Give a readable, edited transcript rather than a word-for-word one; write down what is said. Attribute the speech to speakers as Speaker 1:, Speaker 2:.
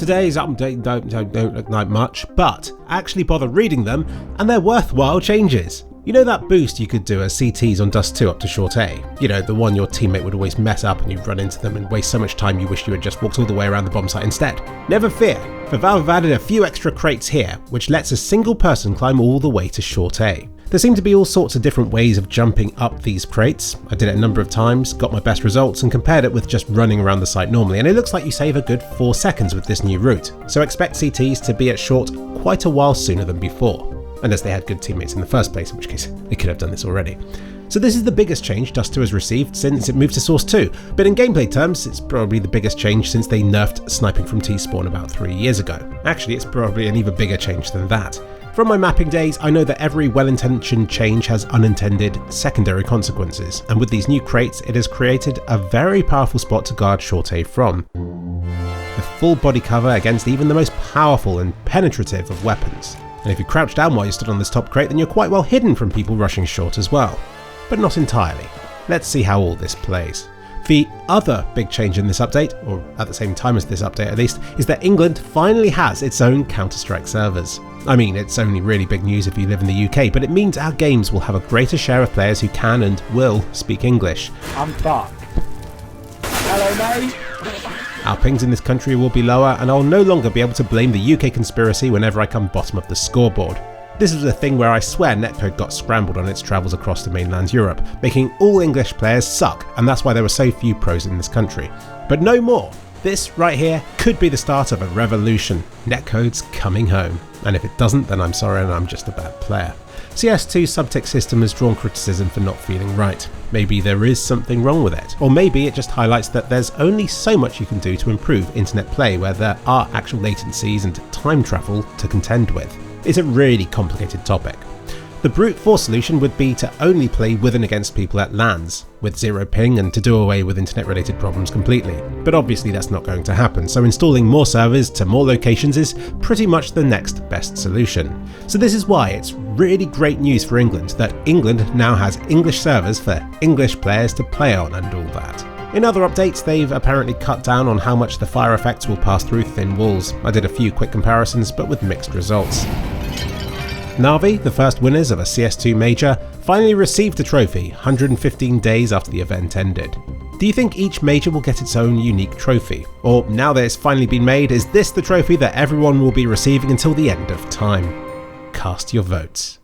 Speaker 1: Today's update don't look like much, but actually bother reading them, and they're worthwhile changes. You know that boost you could do as CTs on Dust2 up to short A? You know, the one your teammate would always mess up and you'd run into them and waste so much time you wish you had just walked all the way around the bomb site instead. Never fear, for Valve have added a few extra crates here, which lets a single person climb all the way to short A. There seem to be all sorts of different ways of jumping up these crates. I did it a number of times, got my best results and compared it with just running around the site normally, and it looks like you save a good 4 seconds with this new route. So expect CTs to be at short quite a while sooner than before. Unless they had good teammates in the first place, in which case they could have done this already. So this is the biggest change Dust2 has received since it moved to Source 2, but in gameplay terms it's probably the biggest change since they nerfed sniping from T-spawn about 3 years ago. Actually, it's probably an even bigger change than that. From my mapping days, I know that every well-intentioned change has unintended secondary consequences, and with these new crates it has created a very powerful spot to guard short A from. With full body cover against even the most powerful and penetrative of weapons. And if you crouch down while you stood on this top crate, then you're quite well hidden from people rushing short as well. But not entirely. Let's see how all this plays. The other big change in this update, or at the same time as this update at least, is that England finally has its own Counter-Strike servers. I mean, it's only really big news if you live in the UK, but it means our games will have a greater share of players who can and will speak English.
Speaker 2: I'm fucked. Hello, mate.
Speaker 1: Our pings in this country will be lower, and I'll no longer be able to blame the UK conspiracy whenever I come bottom of the scoreboard. This was a thing where I swear netcode got scrambled on its travels across to mainland Europe, making all English players suck, and that's why there were so few pros in this country. But no more! This right here could be the start of a revolution. Netcode's coming home. And if it doesn't, then I'm sorry and I'm just a bad player. CS2's subtick system has drawn criticism for not feeling right. Maybe there is something wrong with it, or maybe it just highlights that there's only so much you can do to improve internet play where there are actual latencies and time travel to contend with. It's a really complicated topic. The brute force solution would be to only play with and against people at LANs, with zero ping and to do away with internet related problems completely. But obviously that's not going to happen, so installing more servers to more locations is pretty much the next best solution. So this is why it's really great news for England that England now has English servers for English players to play on and all that. In other updates, they've apparently cut down on how much the fire effects will pass through thin walls. I did a few quick comparisons, but with mixed results. Na'Vi, the first winners of a CS2 major, finally received a trophy 115 days after the event ended. Do you think each major will get its own unique trophy? Or now that it's finally been made, is this the trophy that everyone will be receiving until the end of time? Cast your votes.